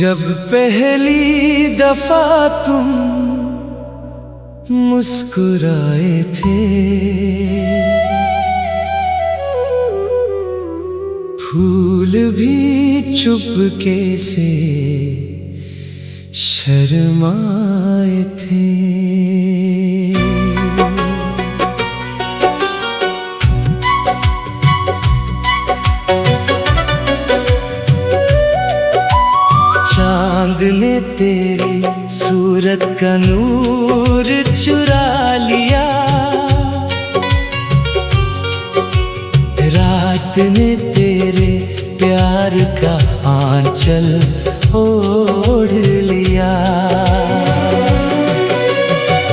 जब पहली दफा तुम मुस्कुराए थे, फूल भी चुपके से शर्माए थे। चांद ने तेरी सूरत का नूर चुरा लिया, रात ने तेरे प्यार का आंचल ओढ़ लिया।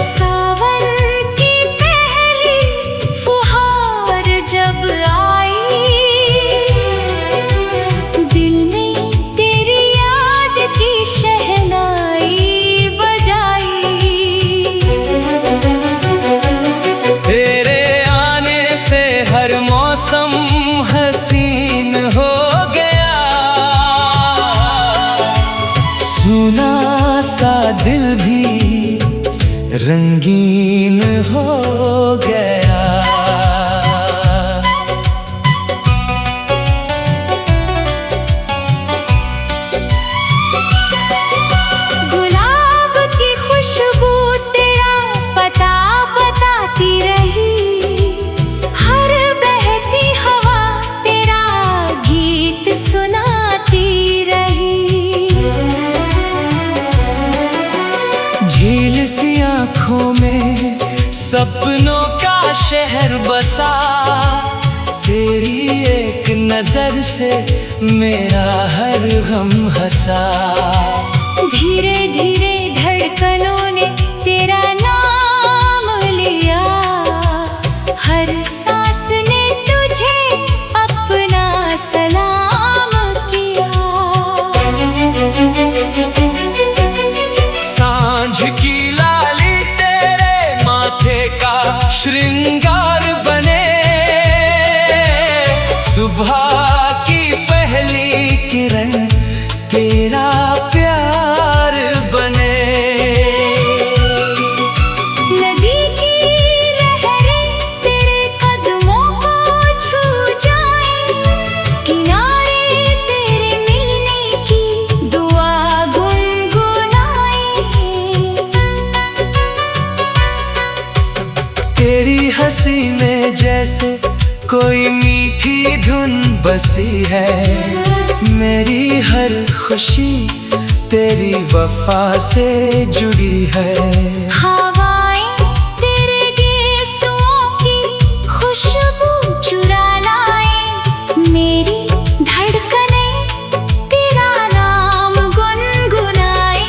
सावन की पहली फुहार जब आई, दिल ने तेरी याद की शहनाई बजाई। तेरे आने से हर मौसम हसीन हो गया, सुना सा दिल भी रंगीन हो गया। गुलाब की खुशबू तेरा पता बताती रही, हर बहती हवा तेरा गीत सुनाती रही। झील सी आँखों में सपनों का शहर बसा, तेरी एक नजर से मेरा हर गम हंसा। धीरे धीरे धड़कनों ने तेरा नाम लिया, हर सांस ने तुझे अपना सलाम किया। सांझ की लाली तेरे माथे का श्रृंगार बने, सुबह की पहली किरण तेरा प्यार बने। नदी की लहरें तेरे कदमों को छू जाएं, किनारे तेरे मिलने की दुआ गुनगुनाएं। तेरी हंसी में जैसे कोई मीठी धुन बसी है, मेरी हर खुशी तेरी वफा से जुड़ी है। हवाएं तेरे गेसुओं की खुशबू चुरा लाएं, मेरी धड़कनें तेरा नाम गुनगुनाएं।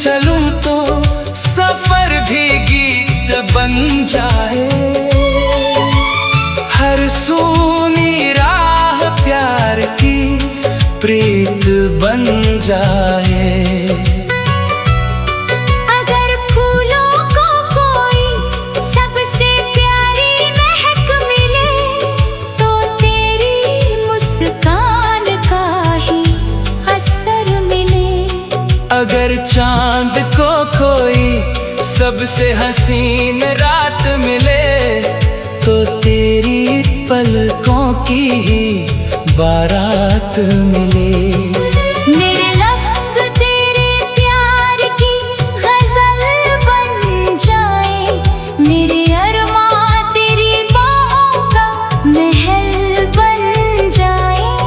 चलूं तो सफर भी गीत बन जाए, हर सूनी राह प्यार की प्रीत बन जाए। अगर फूलों को कोई सबसे प्यारी महक मिले, तो तेरी मुस्कान का ही असर मिले। अगर चांद को कोई सबसे हसीन रात मिले, तो तेरी पलकों की ही बारात मिले। मेरे लफ्ज़ तेरे प्यार की गज़ल बन जाएं, मेरे अरमां तेरी बाहों का महल बन जाएं।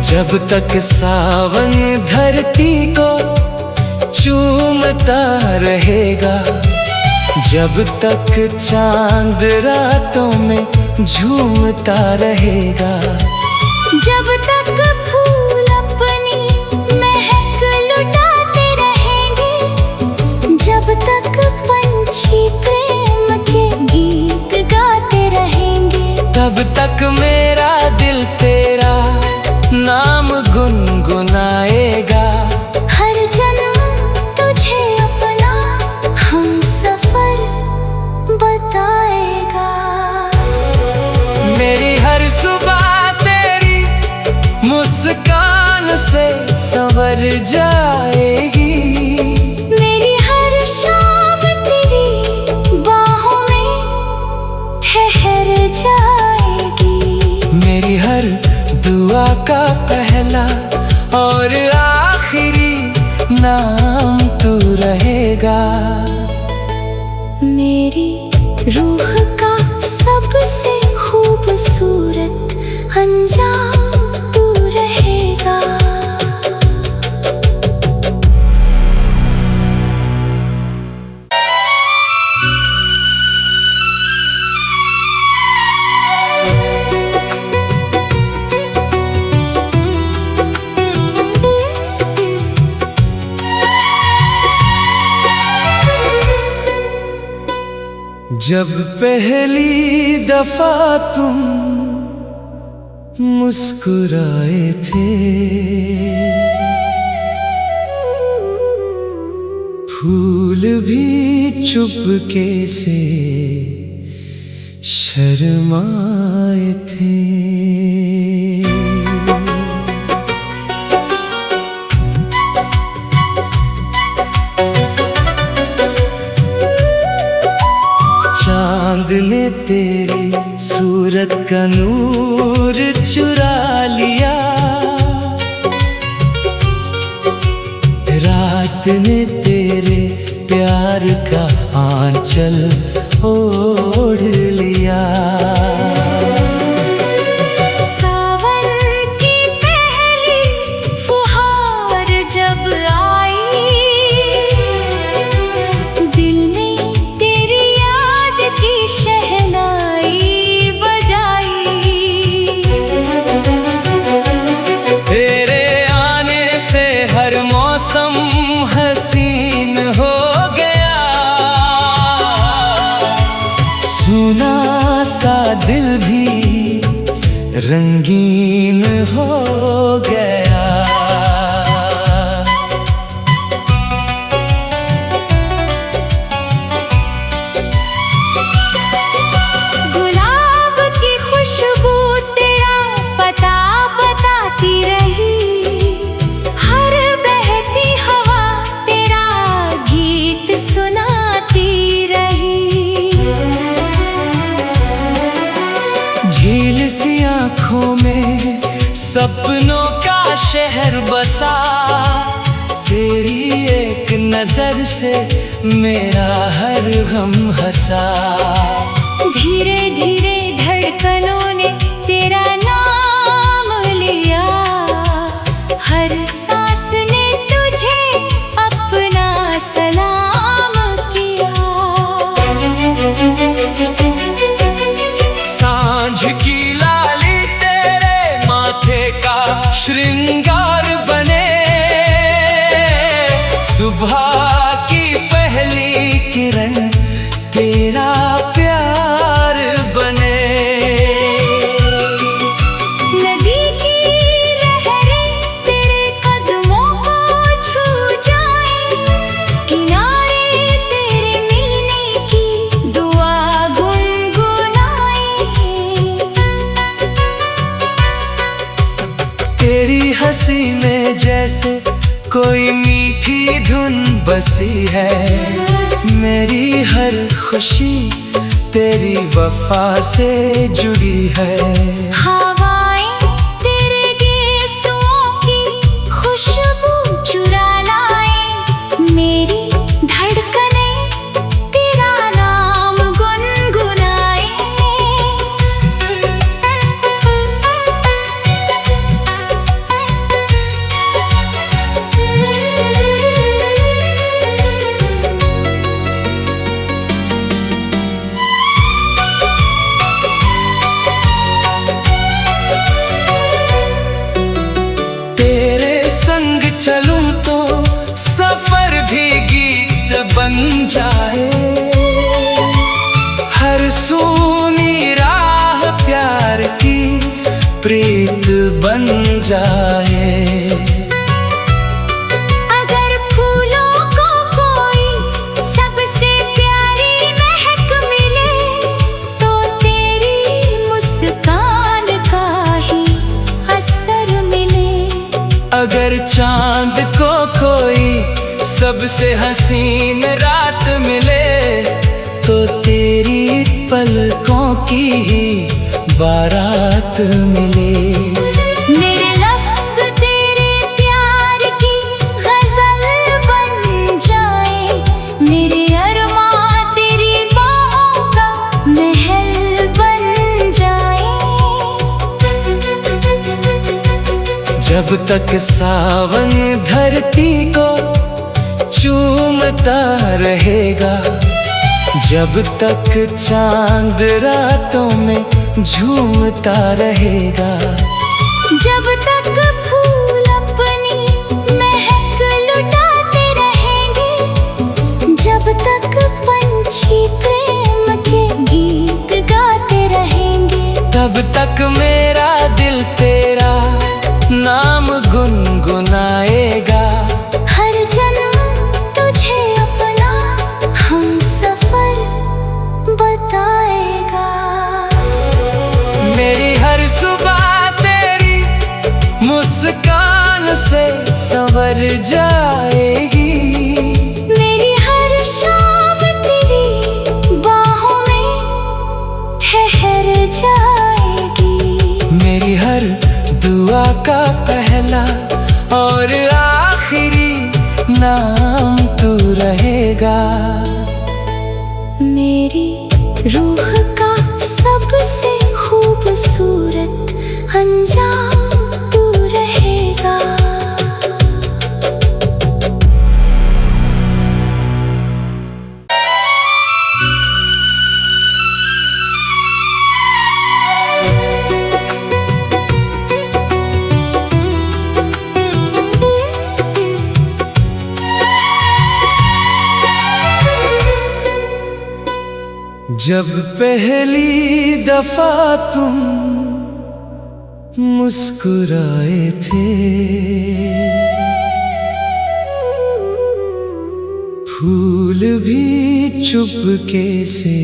जब तक सावन धरती को चूमता रहेगा, जब तक चांद रातों में झूमता रहेगा, जब तक फूल अपनी महक लुटाते रहेंगे, जब तक पंछी प्रेम के तक मेरा दिल तेरा नाम गुनगुनाएगा। हर जन्म तुझे अपना हम सफर बताएगा। मेरी हर सुबह तेरी मुस्कान से संवर जाएगी। मेरी हर शाम तेरी बाहों में ठहर जाएगी। मेरी हर दुआ का पहला और आखिरी नाम तू रहेगा। मेरी रूह का सबसे खूबसूरत अंजाम तू रहेगा। जब पहली दफा तुम मुस्कुराए थे, फूल भी चुपके से शर्माए थे। चांद ने तेरी सूरत का नूर चुरा लिया, रात ने तेरे प्यार का आंचल ओढ़ लिया। सावन की पहली फुहार जब आई, दिल ने तेरी याद की शहनाई बजाई। तेरे आने से हर मौसम हसीन हो गया, सुना सा दिल भी रंगीन हो गया। गुलाब की खुशबू तेरा पता बताती रही, हर बहती हवा तेरा गीत सुनाती रही। झील सी आँखों में सपनों का शहर बसा, तेरी एक नजर से मेरा हर गम हंसा। धीरे धीरे धड़कनों ने तेरा नाम लिया, हर सांस ने तुझे अपना सलाम किया। सांझ की लाली तेरे माथे का श्रृंगार बने, सुबह की पहली किरण तेरा प्यार बने। नदी की लहरें तेरे कदमों को छू जाएं, किनारे तेरे मिलने की दुआ गुनगुनाएं। तेरी हंसी में जैसे कोई मीठी धुन बसी है, मेरी हर खुशी तेरी वफा से जुड़ी है। हवाएं तेरे गेसुओं की खुशबू चुरा लाएं, मेरी धड़कनें तेरा नाम गुनगुनाएं। चलूं तो सफर भी गीत बन जाए, हर सूनी राह प्यार जाए। अगर फूलों को कोई सबसे प्यारी महक मिले तो तेरी मुस्कान का ही असर मिले। अगर चांद को कोई सबसे हसीन रात मिले तो तेरी पलकों की ही बारात मिले। मेरे लफ्ज़ तेरे प्यार की गज़ल बन जाए, मेरे अरमां तेरी बाहों का महल बन जाए। जब तक सावन धरती को चूमता रहेगा, जब तक चांद रातों में झूमता रहेगा, जब तक फूल अपनी महक लुटाते रहेंगे, जब तक पंछी प्रेम के गीत गाते रहेंगे, तब तक मेरा दिल तेरा नाम गुनगुनाएगा। हर जन्म तुझे अपना हमसफर बताएगा। मेरी हर सुबह तेरी मुस्कान से संवर जाएगी, मेरी हर शाम तेरी बाहों में ठहर जाएगी। मेरी हर दुआ का पहला और आखिरी नाम तू रहेगा। मेरी रूह का सबसे खूबसूरत अंजाम तू रहेगा। जब पहली दफा तुम मुस्कुराए थे, फूल भी चुपके से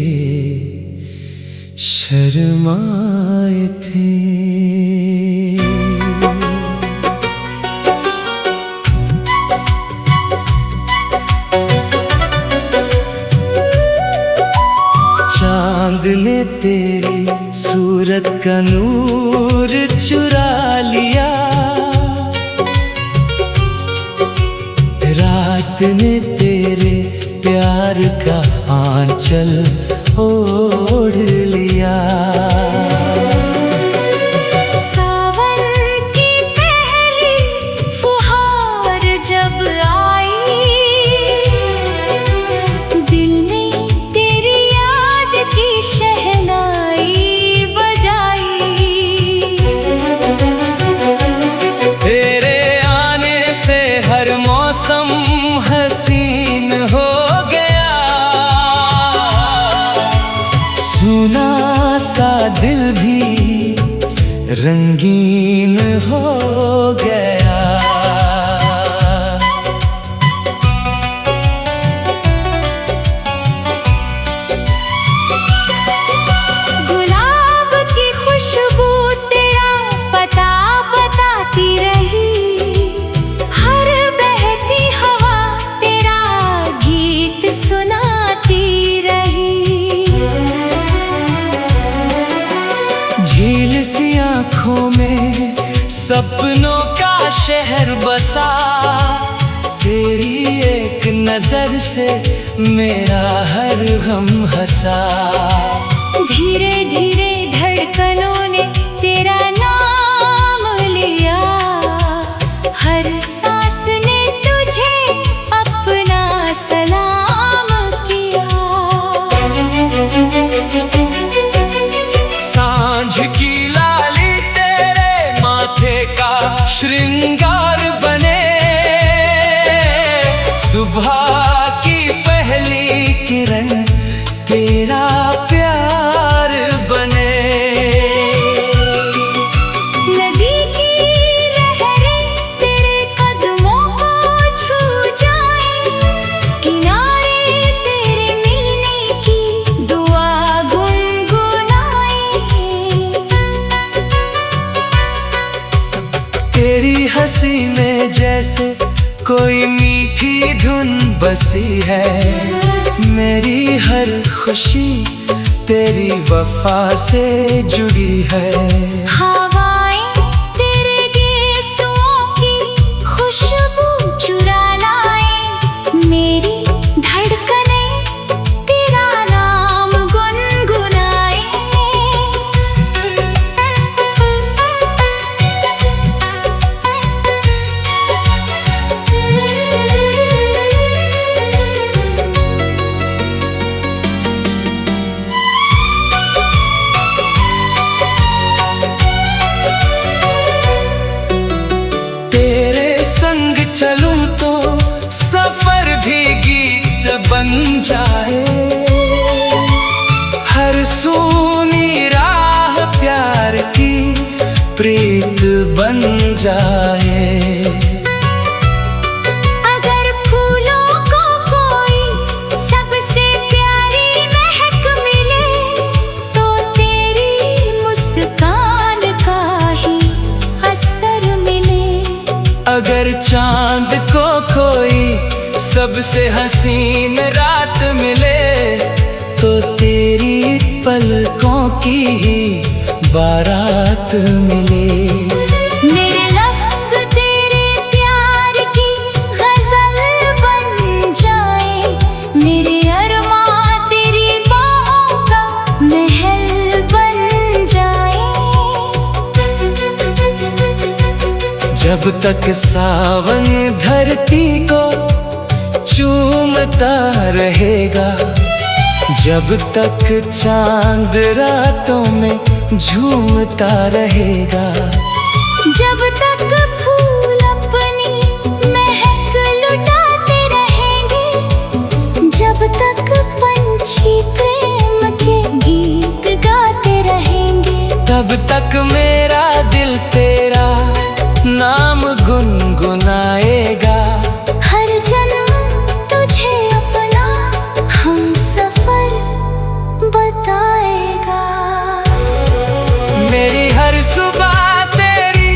शर्माए थे। चांद ने तेरी सूरत का नूर चुरा लिया, रात ने तेरे प्यार का आंचल ओढ़ लिया। सावन की पहली फुहार जब आई, दिल ने तेरी याद की शहनाई बजाई। तेरे आने से हर मौसम हसीन हो गया, सुना सा दिल भी रंगीन हो गया। गुलाब की खुशबू तेरा पता बताती रही, हर बहती हवा तेरा गीत सुनाती रही। झील सी आँखों में सपनों का शहर बसा, तेरी एक नजर से मेरा हर गम हंसा। धीरे धीरे धड़कनों ने तेरा नाम लिया, हर सांस ने तुझे अपना सलाम किया। सांझ की लाली तेरे माथे का श्रृंगार बने, सुबह की पहली किरण तेरा प्यार बने। कोई मीठी धुन बसी है। मेरी हर खुशी तेरी वफा से जुड़ी है। हवाएं तेरे गेसुओं की खुशबू चुरा लाए। मेरी धड़कनें तेरा नाम गुनगुनाए। चलूं तो सफर भी गीत बन जाए। हर सूनी राह प्यार की प्रीत बन जाए। अगर फूलों को कोई सबसे प्यारी महक मिले तो तेरी मुस्कान का ही असर मिले। अगर चांद को कोई सबसे हसीन रात मिले तो तेरी पलकों की ही बारात मिले। मेरे लफ्ज़ तेरे प्यार की गज़ल बन जाए। मेरे अरमां तेरी बाहों का महल बन जाए। जब तक सावन धरती को चूमता रहेगा, जब तक चांद रातों में झूमता रहेगा, जब तक फूल अपनी महक लुटाते रहेंगे, जब तक पंछी प्रेम के गीत गाते रहेंगे, तब तक मेरा दिल तेरा नाम गुनगुनाएगा। हर जन्म तुझे अपना हम सफर बताएगा। मेरी हर सुबह तेरी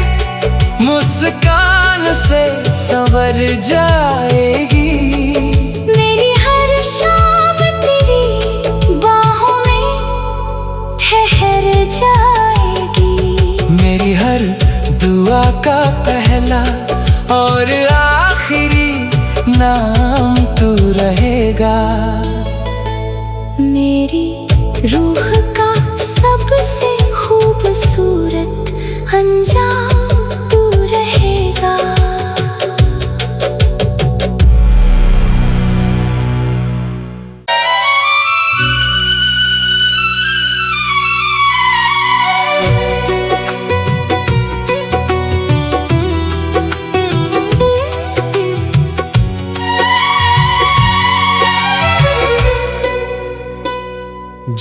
मुस्कान से संवर जाएगी। मेरी हर शाम तेरी बाहों में ठहर जाएगी। मेरी हर दुआ का पहला और आखिरी नाम तू रहेगा। मेरी रूह का सबसे खूबसूरत अंजाम तू रहेगा।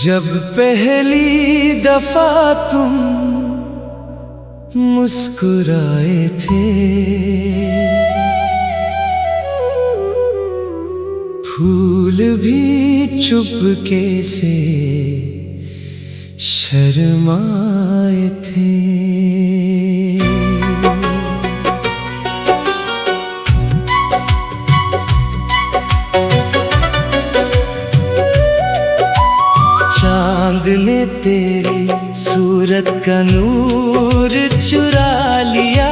जब पहली दफा तुम मुस्कुराए थे, फूल भी चुपके से शर्माए थे। चांद ने तेरी सूरत का नूर चुरा लिया,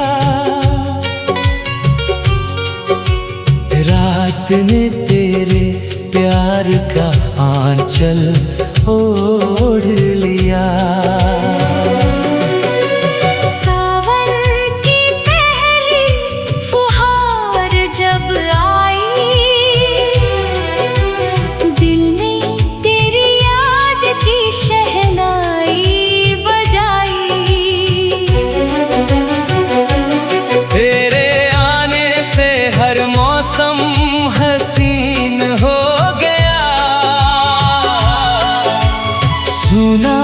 रात ने तेरे प्यार का आंचल ओढ़ लिया। सावन की पहली फुहार जब आई, दिल ने तेरी याद की शहनाई बजाई। तेरे आने से हर मौसम हसीन हो गया, सुना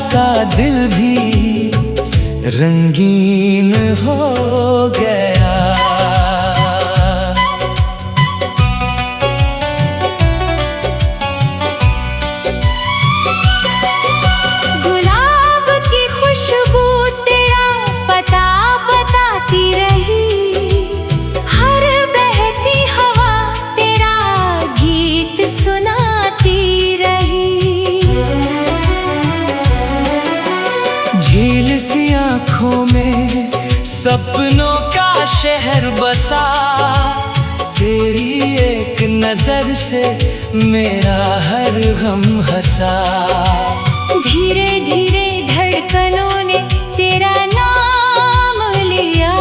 सा दिल भी रंगीन हो गया। गुलाब की खुशबू तेरा पता बताती रही, हर बहती शहर बसा। तेरी एक नजर से मेरा हर गम हंसा। धीरे धीरे धड़कनों ने तेरा नाम लिया,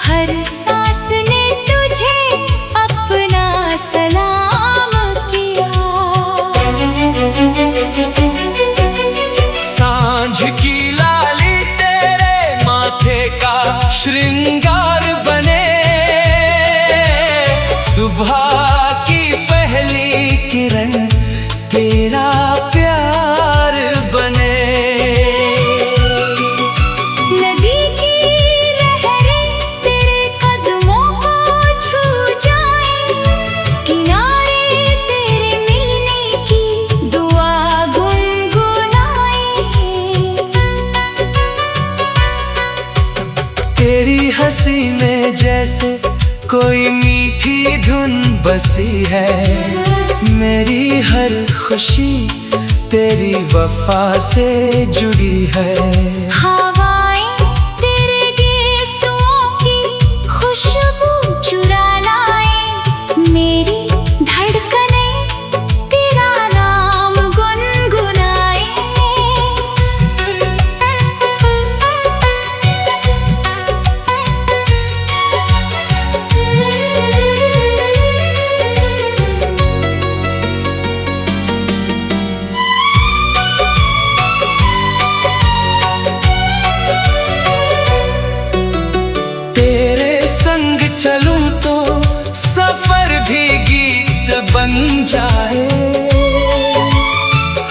हर सांस ने तुझे अपना सलाम किया। सांझ की लाली तेरे माथे का श्रृंगार बने, सुबह की पहली किरण तेरा प्यार बने। नदी की लहरें तेरे कदमों को छू जाएं, किनारे तेरे मिलने की दुआ गुनगुनाएं। तेरी हंसी में जैसे कोई मीठी धुन बसी है, मेरी हर खुशी तेरी वफा से जुड़ी है। हवाएं तेरे गेसुओं की खुशबू चुरा लाएं, मेरी धड़कनें तेरा नाम गुनगुनाएं। चलूं तो सफर भी गीत बन जाए,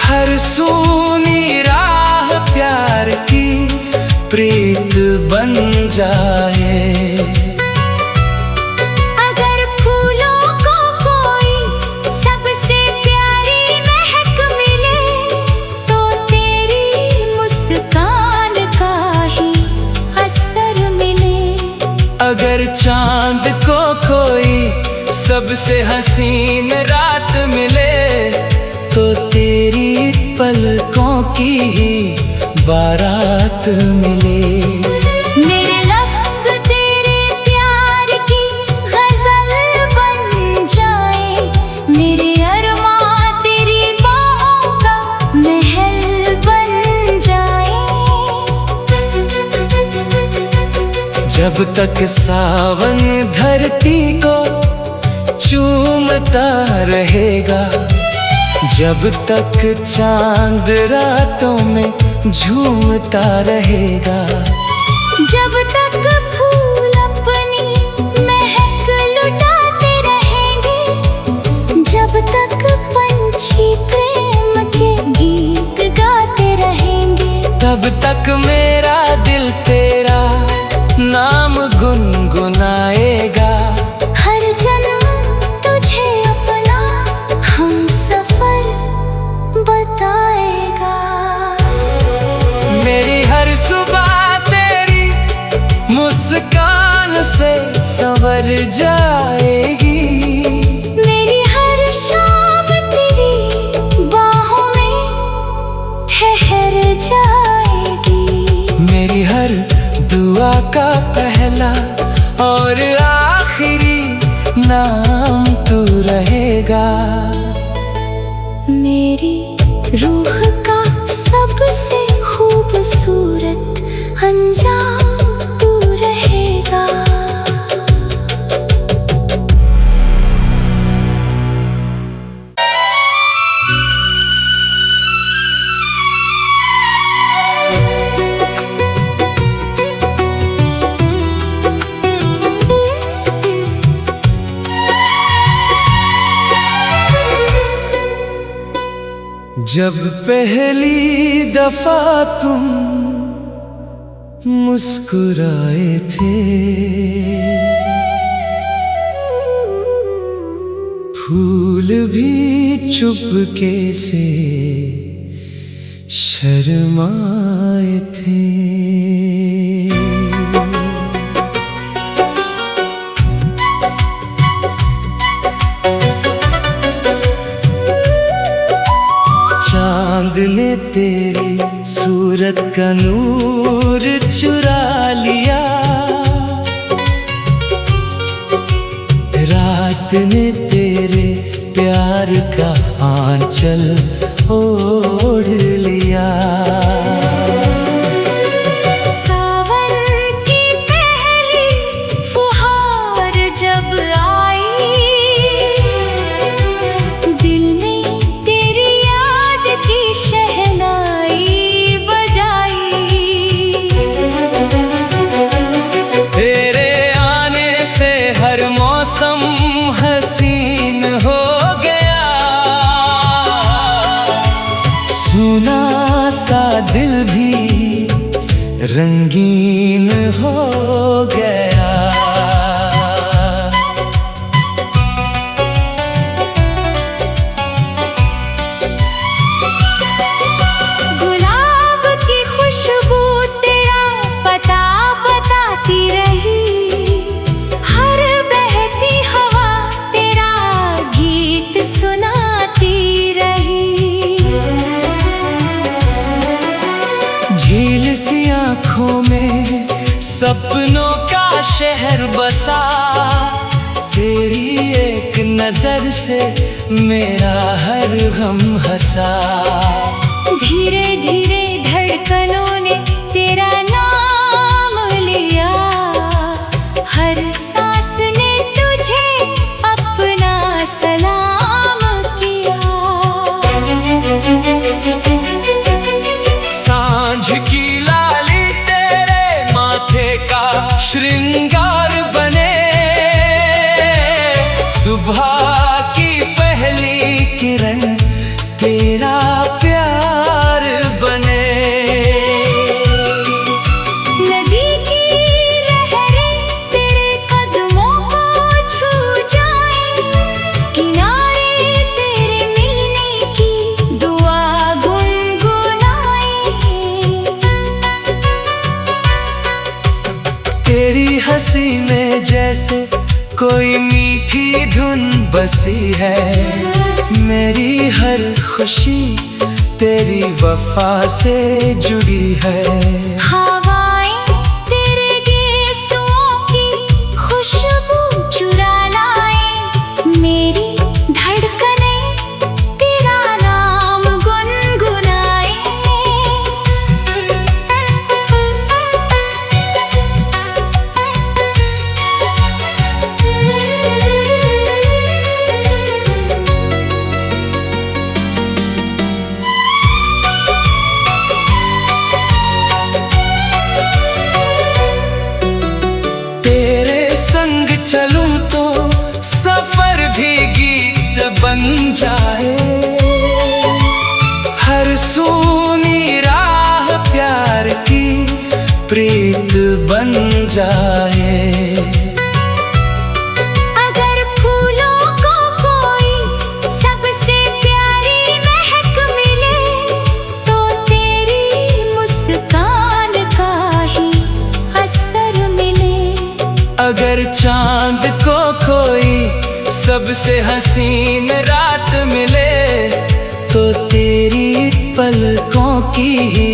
हर सूनी राह प्यार की प्रीत बन जाए। अगर फूलों को कोई सबसे प्यारी महक मिले, तो तेरी मुस्कान का ही असर मिले। अगर चांद को कोई सबसे हसीन रात मिले, तो तेरी पलकों की ही बारात मिले। मेरे लफ्ज़ तेरे प्यार की गज़ल बन जाए, मेरे अरमां तेरी बाहों का महल बन जाए। जब तक सावन धरती को चूमता रहेगा, जब तक चांद रातों में झूमता रहेगा, जब तक फूल अपनी महक लुटाते रहेंगे, जब तक पंछी प्रेम के गीत गाते रहेंगे, तब तक मेरा दिल तेरा नाम गुनगुनाएगा। हर जन्म तुझे अपना हम सफर बताएगा। मेरी हर सुबह तेरी मुस्कान से संवर जाएगी, मेरी हर शाम तेरी बाहों में ठहर जाएगी। मेरी हर दुआ का पहला और आखिरी नाम तू रहेगा। मेरी रूह का सबसे खूबसूरत अंजाम तू रहेगा। जब पहली दफा तुम मुस्कुराए थे, फूल भी चुपके से शर्माए थे। चांद ने तेरी सूरत का नूर चुरा लिया, ने तेरे प्यार का आंचल ओढ़ लिया। सावन की पहली फुहार जब आई, दिल ने तेरी याद की शहनाई बजाई। तेरे आने से हर मौसम हसीन हो गया, सुना सा दिल भी रंगीन हो गया। गुलाब की खुशबू तेरा पता बताती रही, हर बहती हवा तेरा गीत सुनाती रही। झील सी आँखों में सपनों का शहर बसा, तेरी एक नजर से मेरा हर गम हंसा। धीरे धीरे धड़कनों ने तेरा नाम लिया, हर सांस ने तुझे अपना सलाम किया। सांझ की लाली तेरे माथे का श्रृंगार बने, सुबह की पहली किरण तेरा प्यार बने। नदी की लहरें तेरे कदमों को छू जाएं, किनारे तेरे मिलने की दुआ गुनगुनाएं। तेरी हंसी में जैसे कोई मीठी धुन बसी है, मेरी हर खुशी तेरी वफा से जुड़ी है। हवाएं तेरे गेसुओं की खुशबू चुरा लाएं, मेरी धड़कनें तेरा नाम गुनगुनाएं। तेरे संग चलूं तो सफर भी गीत बन जाए, हर सूनी राह प्यार की प्रीत बन जाए। अगर फूलों को कोई सबसे प्यारी महक मिले, तो तेरी मुस्कान का ही असर मिले। अगर चांद को कोई सबसे हसीन रात मिले, तो तेरी पलकों की ही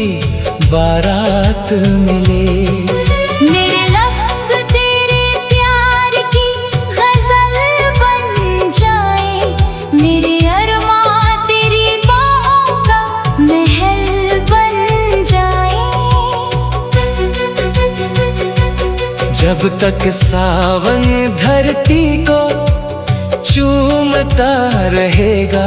बारात मिले। मेरे लफ्ज़ तेरे प्यार की गज़ल बन जाए, मेरे अरमां तेरी बाहों का महल बन जाए। जब तक सावन धरती को चूमता रहेगा,